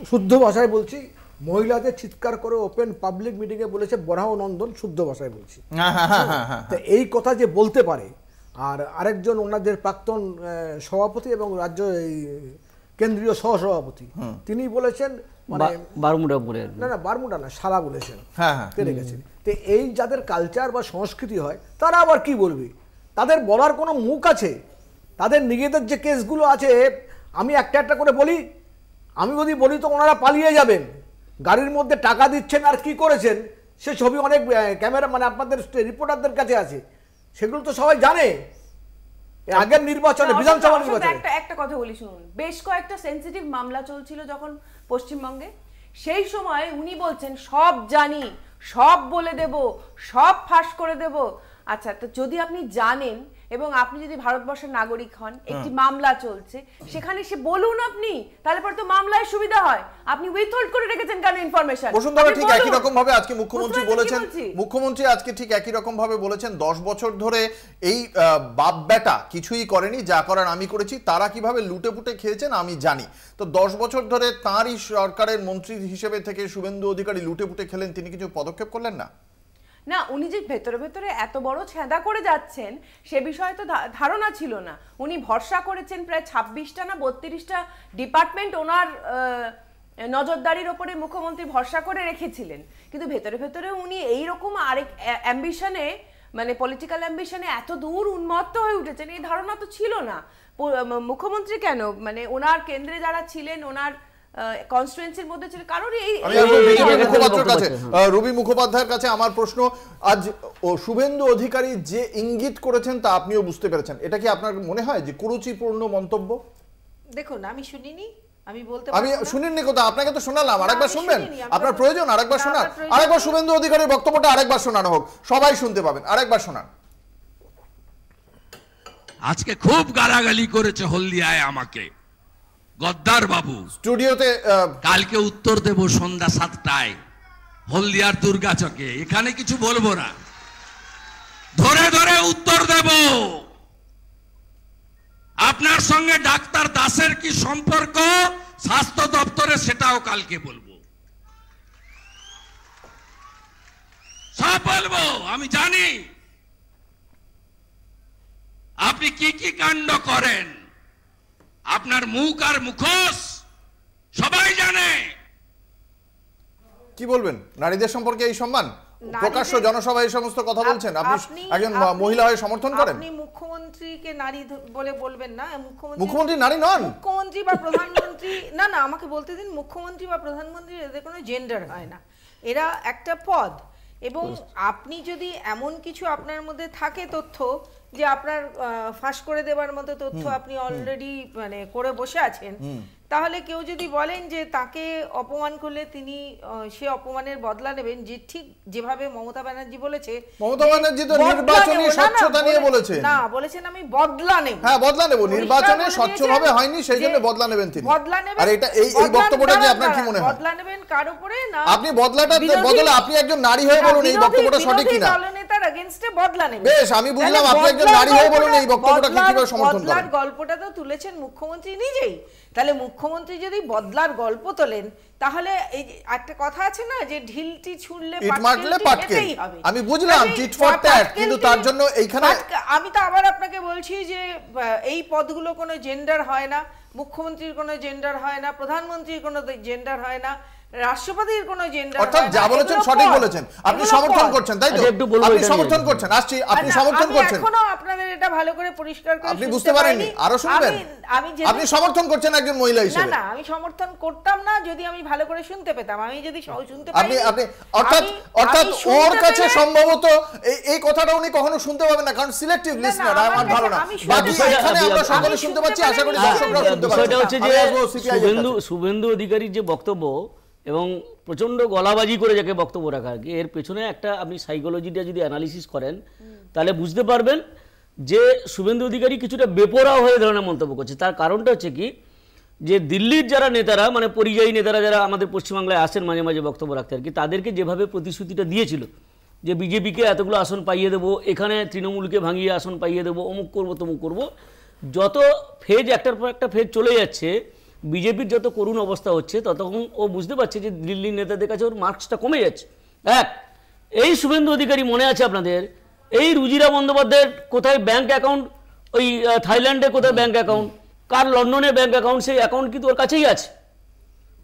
শুদ্ধ ভাষায় বলছি, মহিলাদের চিৎকার করে ওপেন পাবলিক মিটিংয়ে বলেছে বরাহ নন্দন, শুদ্ধ ভাষায় বলছি। তো এই কথা যে বলতে পারে, আর আরেকজন ওনাদের প্রাক্তন সভাপতি এবং রাজ্য এই কেন্দ্রীয় সহসভাপতি তিনি বলেছেন মানে বারমুডা পরে, না বারমুডা না, সারা বলেছেন, পেরে গেছেন। তো এই যাদের কালচার বা সংস্কৃতি হয় তারা আবার কি বলবে? তাদের বলার কোনো মুখ আছে? তাদের নিজেদের যে কেসগুলো আছে, আমি একটা একটা করে বলি, আমি যদি বলি তো ওনারা পালিয়ে যাবেন। গাড়ির মধ্যে টাকা দিচ্ছেন আর কি করেছেন সে ছবি অনেক ক্যামেরা মানে আপনাদের রিপোর্টারদের কাছে আছে, সেগুলো তো সবাই জানে। আগের নির্বাচনে, বিধানসভা নির্বাচনে একটা কথা বলি শুনুন, বেশ কয়েকটা সেনসিটিভ মামলা চলছিল যখন পশ্চিমবঙ্গে, সেই সময় উনি বলছেন সব জানি, সব বলে দেব, সব ফাঁস করে দেব। আচ্ছা, তো যদি আপনি জানেন এবং আপনি যদি ভারতবর্ষের নাগরিক হন, একটি মামলা চলছে, সেখানে সে বলুন আপনি, তাহলে পরে তো মামলায় সুবিধা হয়। আপনি উইথহোল্ড করে রেখেছেন কেন ইনফরমেশন? বসুন্ধরা ঠিক একই রকম ভাবে আজকে মুখ্যমন্ত্রী বলেছেন, মুখ্যমন্ত্রী আজকে ঠিক একই রকম ভাবে বলেছেন 10 বছর ধরে এই বাপ বেটা কিছুই করেনি, যা করার আমি করেছি। তারা কিভাবে লুটে পুটে খেয়েছেন আমি জানি। তো 10 বছর ধরে তাঁরই সরকারের মন্ত্রী হিসেবে থেকে শুভেন্দু অধিকারী লুটে পুটে খেলেন, তিনি কিছু পদক্ষেপ করলেন না? না, উনি যে ভেতরে ভেতরে এত বড় ছেঁদা করে যাচ্ছেন সে বিষয়ে তো ধারণা ছিল না। উনি ভরসা করেছেন প্রায় 26টা না 32টা ডিপার্টমেন্ট ওনার নজরদারির ওপরে মুখ্যমন্ত্রী ভরসা করে রেখেছিলেন, কিন্তু ভেতরে ভেতরে উনি এইরকম আরেক অ্যাম্বিশনে, মানে পলিটিক্যাল অ্যাম্বিশনে এত দূর উন্মত্ত হয়ে উঠেছেন, এই ধারণা তো ছিল না। মুখ্যমন্ত্রী কেন, মানে ওনার কেন্দ্রে যারা ছিলেন, ওনার কনস্টিটুয়েন্সির মধ্যে ছিল কারণ এই রবি মুখোপাধ্যায়ের কাছে আমার প্রশ্ন, আজ শুভেন্দু অধিকারী যে ইঙ্গিত করেছেন তা আপনিও বুঝতে পেরেছেন, এটা কি আপনার মনে হয় যে কুরুচিপূর্ণ মন্তব্য? দেখুন, আমি শুনিনি, আমি শুনিনি কথা, আপনাকে তো শোনালাম, আরেকবার শুনবেন? আপনার প্রয়োজন আরেকবার শোনার? আরেকবার শুভেন্দু অধিকারীর বক্তব্যটা আরেকবার শোনানো হোক, সবাই শুনতে পাবেন, আরেকবার শোনান। আজকে খুব গালাগালি করেছে হলদিয়ায় আমাকে গদ্দার বাবু স্টুডিওতে। কালকে উত্তর দেব সন্ধ্যা 7টায় হলদিয়ার দুর্গা চকে। এখানে কিছু বলবো না, ধরে ধরে উত্তর দেব। আপনার সঙ্গে ডাক্তার দাসের কি সম্পর্ক স্বাস্থ্য দপ্তরে, সেটাও কালকে বলবো, সব বলবো। আমি জানি আপনি কি কি কাণ্ড করেন, আপনার মুখ আর মুখোশ সবাই জানে। কি বলবেন নারীদের সম্পর্কে? এই সম্মান প্রকাশ্য জনসভায় এই সমস্ত কথা বলছেন, আপনি একজন মহিলা হয়ে সমর্থন করেন? আপনি মুখ্যমন্ত্রীকে নারী বলে বলবেন না। মুখ্যমন্ত্রী নারী নন। মুখ্যমন্ত্রী বা প্রধানমন্ত্রী না না, আমাকে বলতে দিন। মুখ্যমন্ত্রী বা প্রধানমন্ত্রী এদের কোনো জেন্ডার হয় না, এরা একটা পদ। এবং আপনি যদি এমন কিছু আপনার মধ্যে থাকে তথ্য যে আপনার ফাঁস করে দেওয়ার মতো তথ্য আপনি অলরেডি মানে করে বসে আছেন, তাহলে কেউ যদি বলেন যে তাকে অপমান করলে তিনি সে অপমানের বদলা নেবেন, যে ঠিক যেভাবে মমতা ব্যানার্জি বলেছে, মমতা ব্যানার্জি তো নির্বাচনী স্বচ্ছতা নিয়ে বলেছেন। না, বলেছেন আমি বদলা নেব। হ্যাঁ, বদলা নেব, নির্বাচনে স্বচ্ছভাবে হয়নি সেই জন্য বদলা নেবেন তিনি। বদলা নেবেন। আর এটা এই বক্তব্যটা কি আপনার কি মনে হয়? বদলা নেবেন কার উপরে? না, আপনি বদলাটা বদলে আপনি একজন নারী হয়ে বলুন এই বক্তব্যটা সঠিক কিনা। দলনেতার এগেইনস্টে বদলা নেবেন। বেশ, আমি বুঝলাম আপনি একজন নারী হয়ে বলুন এই বক্তব্যটা কিভাবে সমর্থন করেন। বদলার গল্পটা তো তুলেছেন মুখ্যমন্ত্রী নিজেই। তাহলে মুখ্যমন্ত্রী যদি বদলার গল্প তোলেন, তাহলে এই একটা কথা আছে না যে ঢিলটি ছুঁড়লে পাটকেলটি হবে। আমি বুঝলাম টিট ফর ট্যাট, কিন্তু তার জন্য এইখানে আমি তো আবার আপনাকে বলছি যে এই পদগুলো কোনো জেন্ডার হয় না, মুখ্যমন্ত্রীর কোনো জেন্ডার হয় না, প্রধানমন্ত্রীর কোনো জেন্ডার হয় না, রাষ্ট্রপতির কোনো জেন্ডার, অর্থাৎ যা বলেছেন সঠিক বলেছেন, আপনি সমর্থন করছেন তাই তো? আপনি সমর্থন করছেন, আসছি, আপনি সমর্থন করছেন। এখনো আপনাদের এটা ভালো করে পরিষ্কার করে আপনি বুঝতে পারেননি, আরো শুনবেন। আপনি সমর্থন করছেন একজন মহিলা না হিসেবে। না, আমি সমর্থন করতাম না যদি আমি ভালো করে শুনতে পেতাম। আমি যদি শুনতে পাইনি, আপনি অর্থাৎ ওর কাছে সম্ভবত এই কথাটা উনি কখনো শুনতে পাবেন না, কারণ সিলেক্টিভ লিসনার আমার ধারণা। বাকি এখানে আমরা সকলে শুনতে পাচ্ছি, আশা করি দর্শকরাও শুনতে পাচ্ছেন। বিষয়টা হচ্ছে যে শুভেন্দু অধিকারীর যে বক্তব্য এবং প্রচণ্ড গলাবাজি করে যাকে বক্তব্য রাখা আর কি, এর পেছনে একটা আপনি সাইকোলজিটা যদি অ্যানালিসিস করেন তাহলে বুঝতে পারবেন যে শুভেন্দু অধিকারী কিছুটা বেপরোয়া হয়ে ধরনের মন্তব্য করছে। তার কারণটা হচ্ছে কি, যে দিল্লির যারা নেতারা, মানে পরিযায়ী নেতারা যারা আমাদের পশ্চিমবাংলায় আসেন মাঝে মাঝে বক্তব্য রাখতে আর কি, তাদেরকে যেভাবে প্রতিশ্রুতিটা দিয়েছিল যে বিজেপিকে এতগুলো আসন পাইয়ে দেবো, এখানে তৃণমূলকে ভাঙিয়ে আসন পাইয়ে দেবো, অমুক করবো তমুক করবো, যত ফেজ একটার পর একটা ফেজ চলে যাচ্ছে, বিজেপির যত করুণ অবস্থা হচ্ছে, ততক্ষণ ও বুঝতে পারছে যে দিল্লির নেতাদের কাছে ওর মার্কসটা কমে যাচ্ছে। এই শুভেন্দু অধিকারী মনে আছে আপনাদের, এই রুজিরা বন্দ্যোপাধ্যায়ের কোথায় ব্যাংক অ্যাকাউন্ট, ওই থাইল্যান্ডে কোথায় ব্যাংক অ্যাকাউন্ট, কার লন্ডনে ব্যাংক অ্যাকাউন্ট, সেই অ্যাকাউন্ট কিন্তু ওর কাছেই আছে।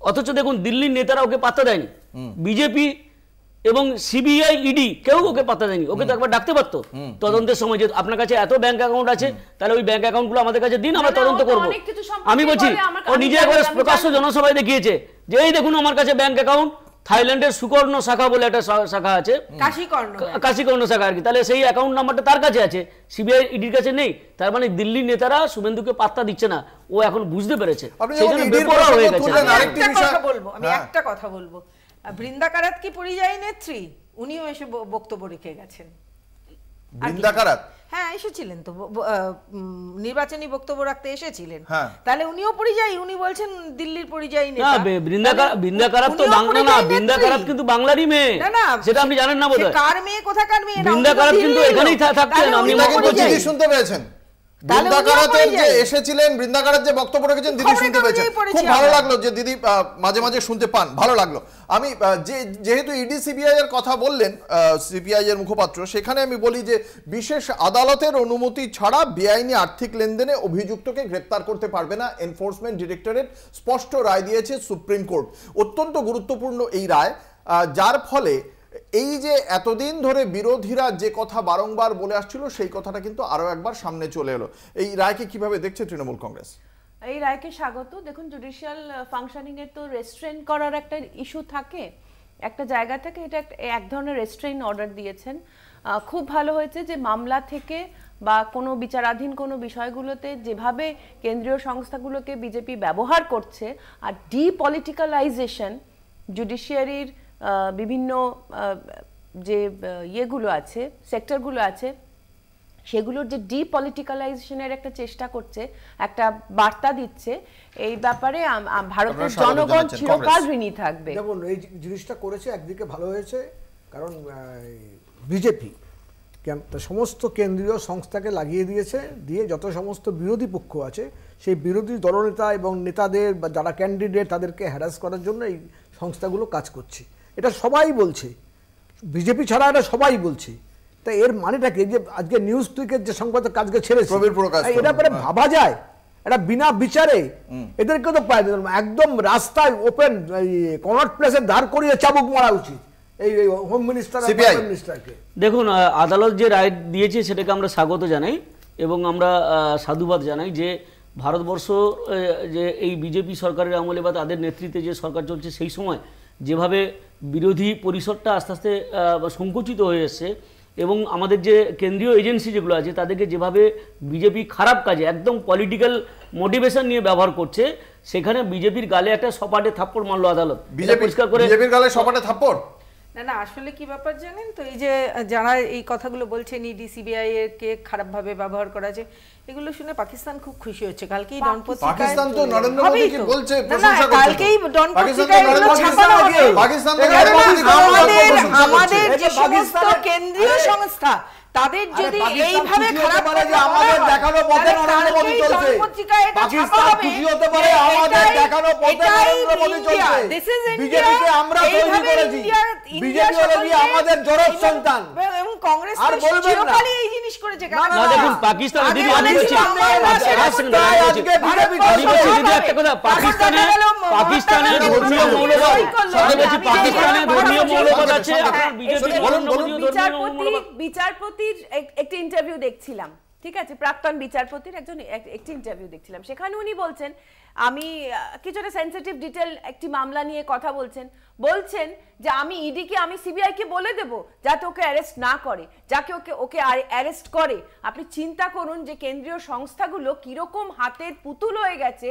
অথচ দেখুন দিল্লির নেতারা ওকে পাত্তা দেয়নি, বিজেপি এবং সিবিআই ইডি কেউ ওকে পাত্তা দেয়নি। ওকে তো একবার ডাকতে পারতো তদন্তের সময়, যে আপনার কাছে এত ব্যাংক অ্যাকাউন্ট আছে, তাহলে ওই ব্যাংক অ্যাকাউন্টগুলো আমাদের কাছে দিন, আমরা তদন্ত করবো। আমি বলছি ও নিজে একবার প্রকাশ্য জনসভায় দেখিয়েছে যে এই দেখুন আমার কাছে ব্যাংক অ্যাকাউন্ট, থাইল্যান্ডের সুকর্ণ শাখা বলে একটা শাখা আছে, কাশীকর্ণ শাখা আর কি, তাহলে সেই অ্যাকাউন্ট নাম্বারটা তার কাছে আছে, সিবিআই ইডির কাছে নেই। তার মানে দিল্লির নেতারা শুভেন্দুকে পাত্তা দিচ্ছে না, ও এখন বুঝতে পেরেছে, সেজন্য বেপরোয়া হয়ে গেছে। আমি একটা কথা বলবো, বৃন্দা কারাত কি পরিযায়ী নেত্রী? উনিও এসে বক্তব্য রেখে গেছেন। বৃন্দা কারাত হ্যাঁ এসেছিলেন তো, নির্বাচনী বক্তব্য রাখতে এসেছিলেন, তাহলে উনিও পরিযায়ী? উনি বলছেন দিল্লির পরিযায়ী নেতা। বৃন্দা কারাত তো বাংলা না, বৃন্দা কারাত কিন্তু বাংলারই মেয়ে, সেটা আপনি জানেন না বোধহয়। কার মেয়ে, কোথাকার মেয়ে? বৃন্দা কারাত কিন্তু এখানেই থাকতেন, আপনি দিদি শুনতে পেয়েছেন? বৃন্দা কারাতের যে এসেছিলেন, বৃন্দা কারাত যে বক্তব্য রেখেছেন, দিদি শুনতে পেয়েছেন। খুব ভালো লাগলো যে দিদি মাঝে মাঝে শুনতে পান, ভালো লাগলো। আমি যেহেতু ইডি সিবিআই এর কথা বললেন সিপিআই এর মুখপাত্র, সেখানে আমি বলি যে বিশেষ আদালতের অনুমতি ছাড়া বেআইনি আর্থিক লেনদেনে অভিযুক্তকে গ্রেপ্তার করতে পারবে না, এনফোর্সমেন্ট ডিরেক্টরেট স্পষ্ট রায় দিয়েছে সুপ্রিম কোর্ট। অত্যন্ত গুরুত্বপূর্ণ এই রায়, যার ফলে এই যে এতদিন ধরে বিরোধীরা যে কথা বারংবার বলে আসছিল, সেই কথাটা কিন্তু আরো একবার সামনে চলে এলো। এই রায়কে কিভাবে দেখছে তৃণমূল কংগ্রেস? এই রায়কে স্বাগত। দেখুন, জুডিশিয়াল ফাংশনিং এর তো রেস্ট্রেন করার একটা ইস্যু থাকে, একটা জায়গা থেকে, এটা এক ধরনের রেস্ট্রেইন অর্ডার দিয়েছেন। খুব ভালো হয়েছে যে মামলা থেকে বা কোনো বিচারাধীন কোনো বিষয়গুলোতে যেভাবে কেন্দ্রীয় সংস্থাগুলোকে বিজেপি ব্যবহার করছে, আর ডিপলিটিক্যালাইজেশন জুডিশিয়ারির বিভিন্ন যে ইয়েগুলো আছে, সেক্টরগুলো আছে, সেগুলোর যে ডিপলিটিক্যালাইজেশনের একটা চেষ্টা করছে, একটা বার্তা দিচ্ছে, এই ব্যাপারে ভারতের জনগণ চিরকাল ঋণী থাকবে। যেমন এই জিনিসটা করেছে, একদিকে ভালো হয়েছে, কারণ বিজেপি সমস্ত কেন্দ্রীয় সংস্থাকে লাগিয়ে দিয়েছে, দিয়ে যত সমস্ত বিরোধী পক্ষ আছে সেই বিরোধী দলনেতা এবং নেতাদের বা যারা ক্যান্ডিডেট তাদেরকে হ্যারাস করার জন্য এই সংস্থাগুলো কাজ করছে। এটা সবাই বলছে, বিজেপি ছাড়া এটা সবাই বলছে। তাই এর মানেটা কি, যে আজকে নিউজ উইকের যে সংবাদ কাজকে ছেড়েছে, এটা পরে ভাবা যায় এটা বিনা বিচারে এদেরকে তো একদম রাস্তায় ওপেন কনট প্লেসে দাঁড় করিয়ে চাবুক মারা উচিত এই হোম মিনিস্টার মিনিস্টারকে। দেখুন, আদালত যে রায় দিয়েছে সেটাকে আমরা স্বাগত জানাই এবং আমরা সাধুবাদ জানাই যে ভারতবর্ষ যে এই বিজেপি সরকারের আমলে বা তাদের নেতৃত্বে যে সরকার চলছে, সেই সময় যেভাবে বিরোধী পরিসরটা আস্তে আস্তে সংকুচিত হয়ে এসছে এবং আমাদের যে কেন্দ্রীয় এজেন্সি যেগুলো আছে তাদেরকে যেভাবে বিজেপি খারাপ কাজে একদম পলিটিক্যাল মোটিভেশন নিয়ে ব্যবহার করছে, সেখানে বিজেপির গালে একটা সপাটে থাপ্পড় মারলো আদালত। পরিষ্কার করে বিজেপির গালে সপাটে থাপ্পড় না না, আসলে কি ব্যাপার জানেন তো, এই যে যারা এই কথাগুলো বলছেন ইডি সিবিআই এর কে খারাপভাবে ব্যবহার করা আছে, এগুলো শুনে পাকিস্তান খুব খুশি হচ্ছে। কালকেই ডন পত্রিকায় পাকিস্তান তো নরেন্দ্র মোদি কে বলছে, প্রশংসা করছে, কালকেই ডন পত্রিকায় এগুলো ছাপানো হবে। পাকিস্তান আমাদের যে সমস্ত কেন্দ্রীয় সংস্থা তাদের যদি এইভাবে খারাপ করে যে আমাদের দেখানো পথে নরেন্দ্র মোদি চলছে, পাকিস্তান খুশি হতে পারে আমাদের দেখানো পথে নরেন্দ্র মোদি চলছে। বিজেপি কে আমরা তৈরি করেছি, বিজেপি হলো কি আমাদের জড়ক সন্তান, এবং কংগ্রেস আর বলবেন না এই জিনিস করেছে। না দেখুন, পাকিস্তান দিদি আমি বলছি আজকে বিজেপি দিদি একটা কথা, পাকিস্তানে পাকিস্তানে ধর্মীয় মৌলবাদ, পাকিস্তানে ধর্মীয় মৌলবাদ আছে, আপনার বিজেপি বিচারপতির একটি ইন্টারভিউ দেখছিলাম, ঠিক আছে, প্রাক্তন বিচারপতির একটি ইন্টারভিউ দেখছিলাম, সেখানে উনি বলছেন, আমি কিছুটা সেন্সিটিভ ডিটেল একটি মামলা নিয়ে কথা বলছেন যে আমি ইডিকে আমি সিবিআই কে বলে দেব যাতে ওকে অ্যারেস্ট না করে, যাকে ওকে অ্যারেস্ট করে। আপনি চিন্তা করুন যে কেন্দ্রীয় সংস্থাগুলো কিরকম হাতের পুতুল হয়ে গেছে।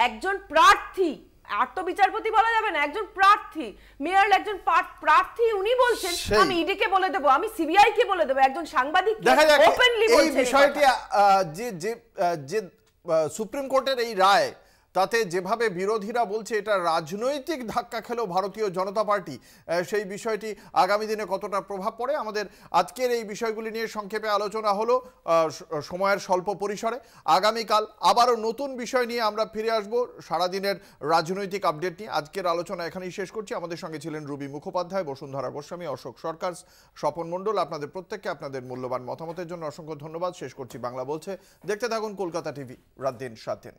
একজন প্রার্থী, আর তো বিচারপতি বলা যাবে না, একজন প্রার্থী, মেয়র একজন প্রার্থী, উনি বলছেন আমি ইডি কে বলে দেব, আমি সিবিআই কে বলে দেব। একজন সাংবাদিক ওপেনলি বলছেন। এই বিষয়টি যে সুপ্রিম কোর্টের এই রায়, তাতে যেভাবে বিরোধীরা বলছে এটা রাজনৈতিক ধাক্কা খেলো ভারতীয় জনতা পার্টি, সেই বিষয়টি আগামী দিনে কতটা প্রভাব পড়ে, আমাদের আজকের এই বিষয়গুলি নিয়ে সংক্ষেপে আলোচনা হলো সময়ের স্বল্প পরিসরে। আগামীকাল আবারও নতুন বিষয় নিয়ে আমরা ফিরে আসব, সারাদিনের রাজনৈতিক আপডেট নিয়ে। আজকের আলোচনা এখানেই শেষ করছি। আমাদের সঙ্গে ছিলেন রবি মুখোপাধ্যায়, বসুন্ধরা গোস্বামী, অশোক সরকার, স্বপন মণ্ডল। আপনাদের প্রত্যেককে আপনাদের মূল্যবান মতামতের জন্য অসংখ্য ধন্যবাদ। শেষ করছি বাংলা বলছে। দেখতে থাকুন কলকাতা টিভি, রাত দিন 7 দিন।